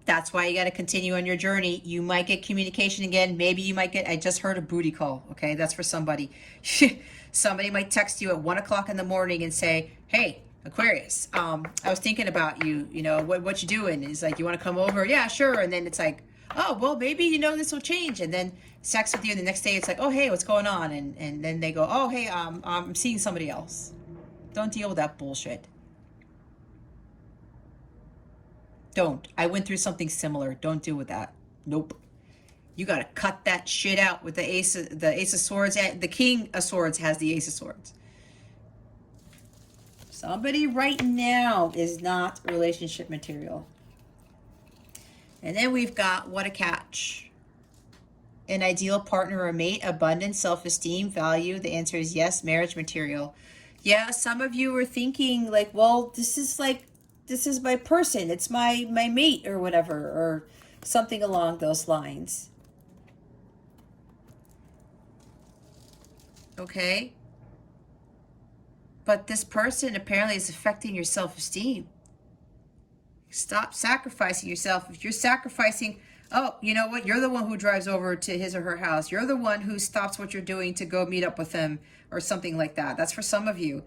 [SPEAKER 1] That's why you got to continue on your journey. You might get communication again. Maybe you might get, I just heard a booty call, okay? That's for somebody. Somebody might text you at 1 o'clock in the morning and say, hey, Aquarius, I was thinking about you, you know, what you doing? It's like, you want to come over? Yeah, sure. And then it's like, oh, well, maybe, you know, this will change. And then sex with you, and the next day it's like, oh, hey, what's going on? And then they go, oh, hey, I'm seeing somebody else. Don't deal with that bullshit. Don't. I went through something similar. Don't deal with that. Nope. You got to cut that shit out with the Ace of Swords. The King of Swords has the Ace of Swords. Somebody right now is not relationship material. And then we've got what a catch. An ideal partner or mate, abundance, self-esteem, value. The answer is yes, marriage material. Yeah, some of you are thinking like, well, this is my person. It's my mate or whatever, or something along those lines. Okay? But this person apparently is affecting your self-esteem. Stop sacrificing yourself. If you're sacrificing, oh, you know what? You're the one who drives over to his or her house. You're the one who stops what you're doing to go meet up with them or something like that. That's for some of you.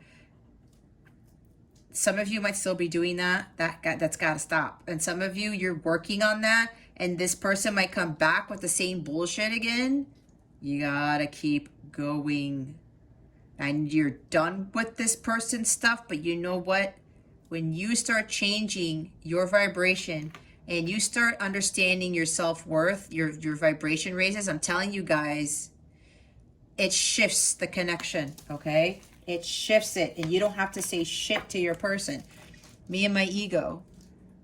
[SPEAKER 1] Some of you might still be doing that. That's got to stop. And some of you, you're working on that. And this person might come back with the same bullshit again. You got to keep going. And you're done with this person's stuff. But you know what? When you start changing your vibration and you start understanding your self-worth, your vibration raises, I'm telling you guys, it shifts the connection, okay? It shifts it, and you don't have to say shit to your person. Me and my ego.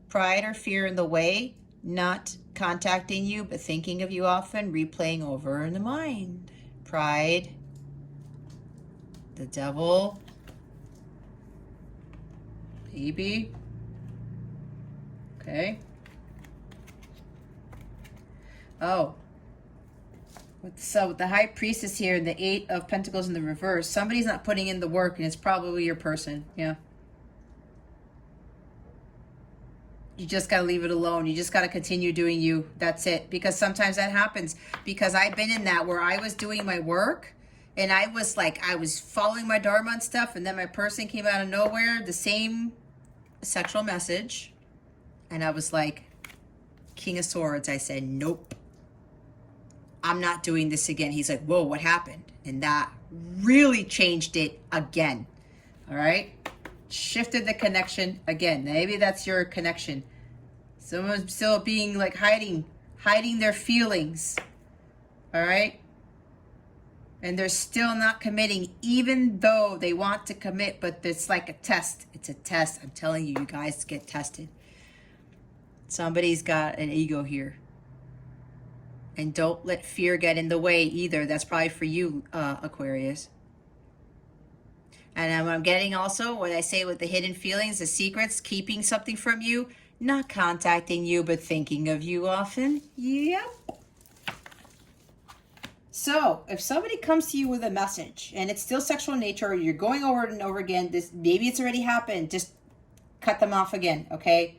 [SPEAKER 1] Pride or fear in the way, not contacting you, but thinking of you often, replaying over in the mind. Pride, the devil, baby. Okay. Oh. So the High Priestess here, the 8 of Pentacles in the reverse. Somebody's not putting in the work, and it's probably your person. Yeah. You just got to leave it alone. You just got to continue doing you. That's it. Because sometimes that happens. Because I've been in that where I was doing my work, and I was like, I was following my Dharma and stuff, and then my person came out of nowhere, the same sexual message, and I was like, King of Swords. I said, nope. I'm not doing this again. He's like, whoa, what happened? And that really changed it again. All right. Shifted the connection again. Maybe that's your connection. Someone's still being like hiding their feelings. All right. And they're still not committing, even though they want to commit, but it's like a test. It's a test. I'm telling you, you guys get tested. Somebody's got an ego here. And don't let fear get in the way either. That's probably for you, Aquarius. And I'm getting also, what I say with the hidden feelings, the secrets, keeping something from you, not contacting you, but thinking of you often. Yep. So if somebody comes to you with a message and it's still sexual in nature, or you're going over it and over again, this maybe it's already happened, just cut them off again, okay?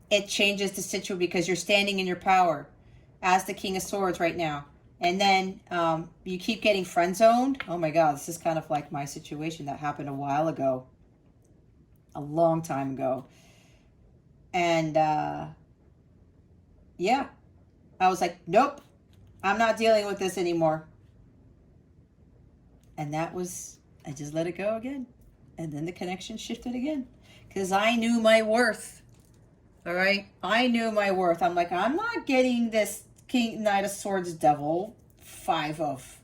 [SPEAKER 1] It changes the situation because you're standing in your power as the King of Swords right now. And then you keep getting friend zoned. Oh my God, this is kind of like my situation that happened a while ago. A long time ago. And yeah, I was like, nope, I'm not dealing with this anymore. And that was, I just let it go again. And then the connection shifted again. Because I knew my worth. All right? I knew my worth. I'm like, I'm not getting this King, Knight of Swords, Devil, 5 of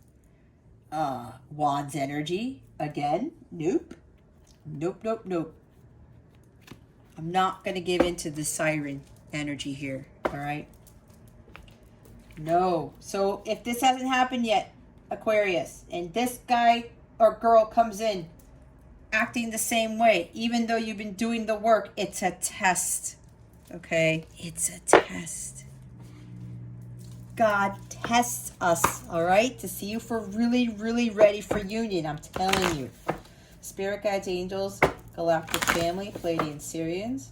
[SPEAKER 1] Wands energy again. Nope. Nope, nope, nope. I'm not going to give in to the siren energy here. All right? No. So if this hasn't happened yet, Aquarius, and this guy or girl comes in acting the same way, even though you've been doing the work, it's a test. Okay? It's a test. God tests us, all right? To see if we're really, really ready for union. I'm telling you. Spirit guides, angels, galactic family, Pleiadian Syrians,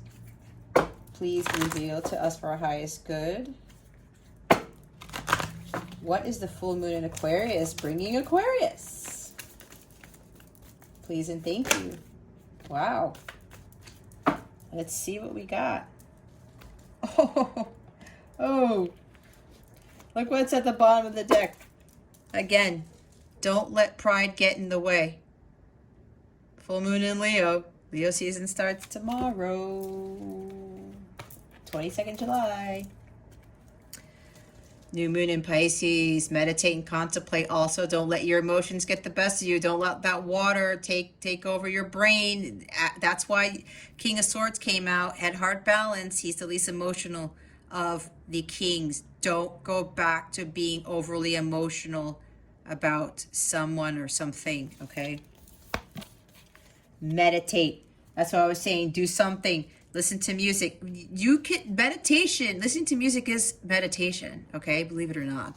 [SPEAKER 1] please reveal to us for our highest good. What is the full moon in Aquarius bringing Aquarius? Please and thank you. Wow. Let's see what we got. Oh. Look what's at the bottom of the deck. Again, don't let pride get in the way. Full moon in Leo. Leo season starts tomorrow. 22nd July. New moon in Pisces. Meditate and contemplate. Also, don't let your emotions get the best of you. Don't let that water take over your brain. That's why King of Swords came out. Had heart balance. He's the least emotional of the kings. Don't go back to being overly emotional about someone or something, okay? Meditate. That's what I was saying. Do something. Listen to music. You can meditation. Listening to music is meditation, okay? Believe it or not.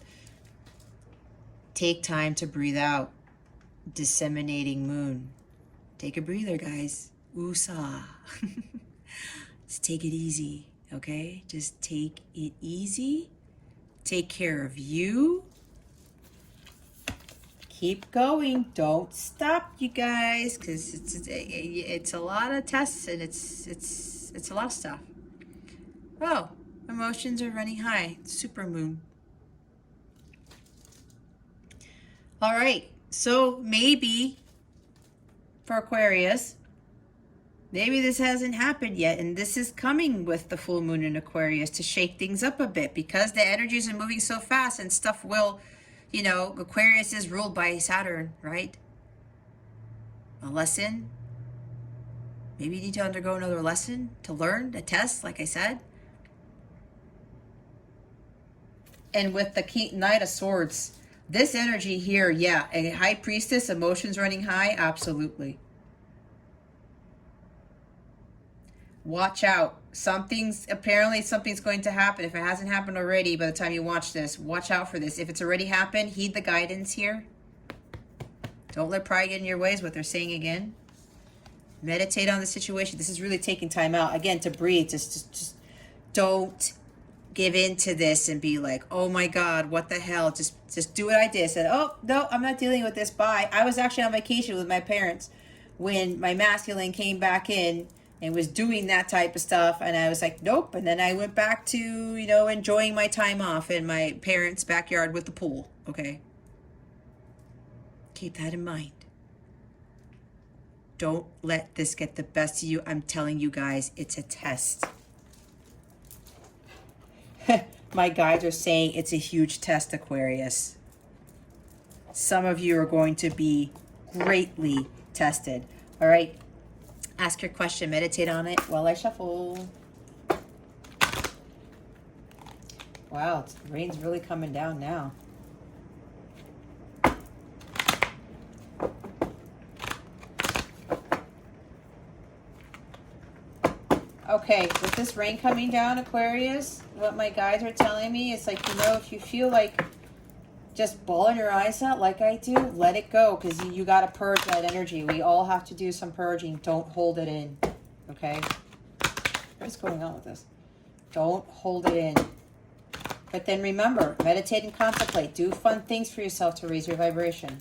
[SPEAKER 1] Take time to breathe out. Disseminating moon. Take a breather, guys. Woosah. Just take it easy, okay? Just take it easy. Take care of you. Keep going. Don't stop, you guys, because it's a lot of tests and it's a lot of stuff. Oh, emotions are running high. Super moon. All right. So maybe for Aquarius, maybe this hasn't happened yet, and this is coming with the full moon in Aquarius to shake things up a bit because the energies are moving so fast and stuff will, you know, Aquarius is ruled by Saturn, right? A lesson. Maybe you need to undergo another lesson to learn, a test, like I said. And with the Knight of Swords, this energy here, yeah, a High Priestess, emotions running high, absolutely. Watch out. Apparently something's going to happen. If it hasn't happened already by the time you watch this, watch out for this. If it's already happened, heed the guidance here. Don't let pride get in your way is what they're saying again. Meditate on the situation. This is really taking time out. Again, to breathe. Just don't give in to this and be like, oh my God, what the hell? Just do what I did. I said, oh, no, I'm not dealing with this. Bye. I was actually on vacation with my parents when my masculine came back in and was doing that type of stuff, and I was like, nope. And then I went back to, you know, enjoying my time off in my parents' backyard with the pool, okay? Keep that in mind. Don't let this get the best of you. I'm telling you guys, it's a test. My guides are saying it's a huge test, Aquarius. some of you are going to be greatly tested. All right, ask your question, meditate on it while I shuffle. Wow, the rain's really coming down now. Okay, with this rain coming down, Aquarius, what my guides are telling me is like, you know, if you feel like just bawling your eyes out like I do, let it go, because you got to purge that energy. We all have to do some purging. Don't hold it in, okay? What's going on with this? Don't hold it in. But then remember, meditate and contemplate. Do fun things for yourself to raise your vibration.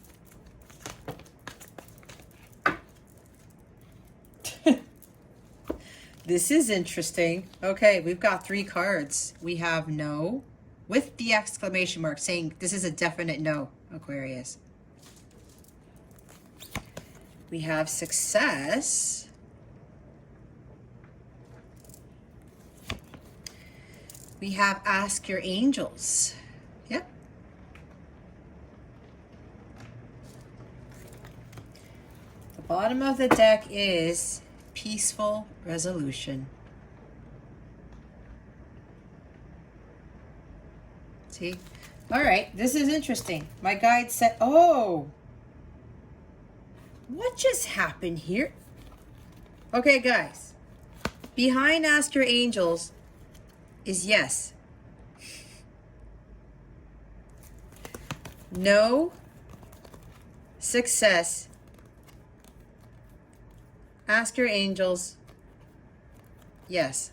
[SPEAKER 1] This is interesting. Okay, we've got 3 cards. We have no with the exclamation mark saying this is a definite no, Aquarius. We have success. We have ask your angels. Yep. The bottom of the deck is peaceful resolution. See? All right, this is interesting. My guide said, oh, what just happened here? Okay, guys, behind ask your angels is yes. No, success, ask your angels, yes.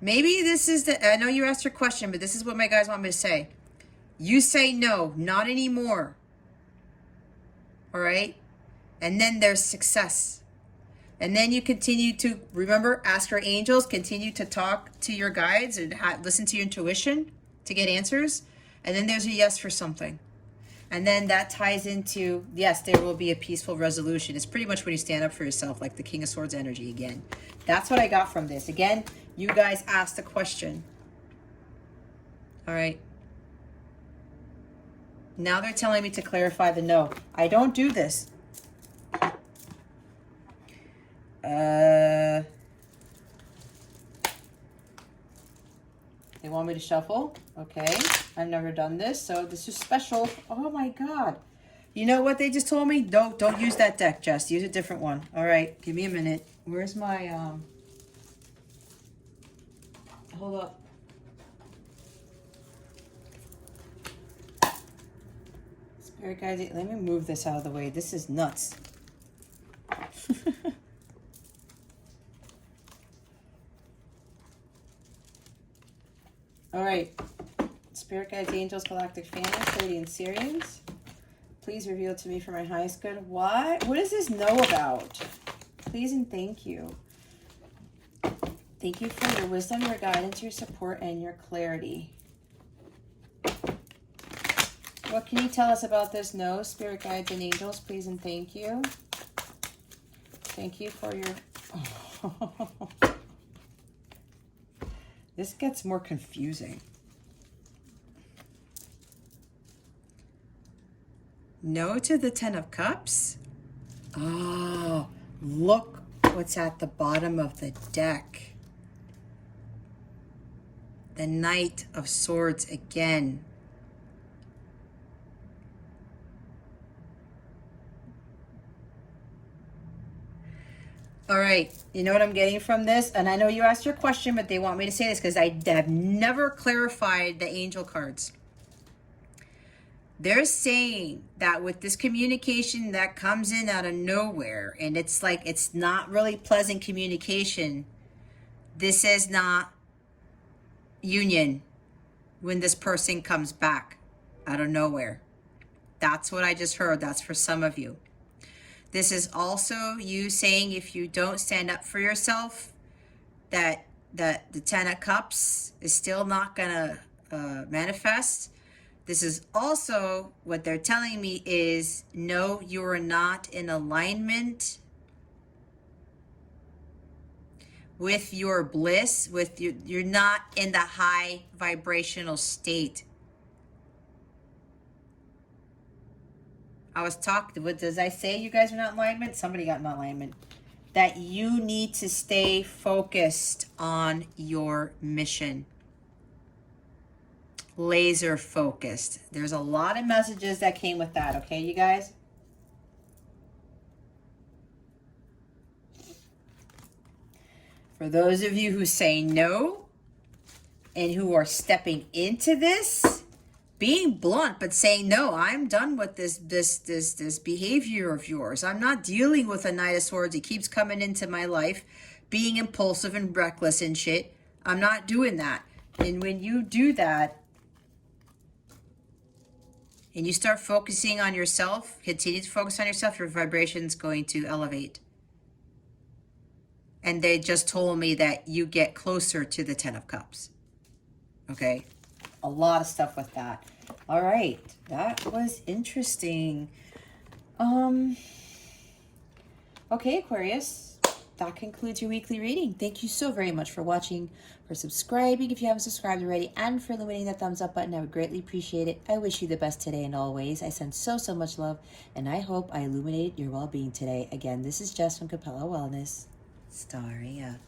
[SPEAKER 1] Maybe this is I know you asked your question, but this is what my guys want me to say. You say no, not anymore. All right? And then there's success. And then you continue to, remember, ask your angels, continue to talk to your guides and listen to your intuition to get answers. And then there's a yes for something. And then that ties into, yes, there will be a peaceful resolution. It's pretty much when you stand up for yourself, like the King of Swords energy again. That's what I got from this. Again, you guys asked the question. All right. Now they're telling me to clarify the no. I don't do this. They want me to shuffle. Okay. I've never done this, so this is special. Oh my God. You know what they just told me? Don't use that deck, Jess. Use a different one. All right. Give me a minute. Where's my, hold up. Spirit guys, let me move this out of the way. This is nuts. All right. Spirit guides, angels, galactic families, Pleiadian Syrians. Please reveal to me for my highest good. What does this know about? Please and thank you. Thank you for your wisdom, your guidance, your support, and your clarity. What can you tell us about this? No, spirit guides and angels, please and thank you. Thank you for your... This gets more confusing. No to the 10 of Cups. Oh, look what's at the bottom of the deck. The Knight of Swords again. All right, you know what I'm getting from this? And I know you asked your question, but they want me to say this because I have never clarified the angel cards. They're saying that with this communication that comes in out of nowhere, and it's like it's not really pleasant communication, this is not union when this person comes back out of nowhere. That's what I just heard. That's for some of you. This is also you saying if you don't stand up for yourself, that the 10 of Cups is still not going to manifest. This is also what they're telling me is, no, you are not in alignment with your bliss, with you're not in the high vibrational state I was talking, what does I say you guys are not in alignment? Somebody got in alignment. That you need to stay focused on your mission. Laser focused. There's a lot of messages that came with that, okay, you guys? For those of you who say no and who are stepping into this, being blunt, but saying, no, I'm done with this behavior of yours. I'm not dealing with a Knight of Swords. It keeps coming into my life, being impulsive and reckless and shit. I'm not doing that. And when you do that, and you start focusing on yourself, continue to focus on yourself, your vibration is going to elevate. And they just told me that you get closer to the 10 of Cups. Okay? A lot of stuff with that. All right. That was interesting. Okay, Aquarius. That concludes your weekly reading. Thank you so very much for watching, for subscribing if you haven't subscribed already, and for illuminating that thumbs up button. I would greatly appreciate it. I wish you the best today and always. I send so much love, and I hope I illuminated your well-being today. Again, this is Jess from Capella Wellness. Starry up.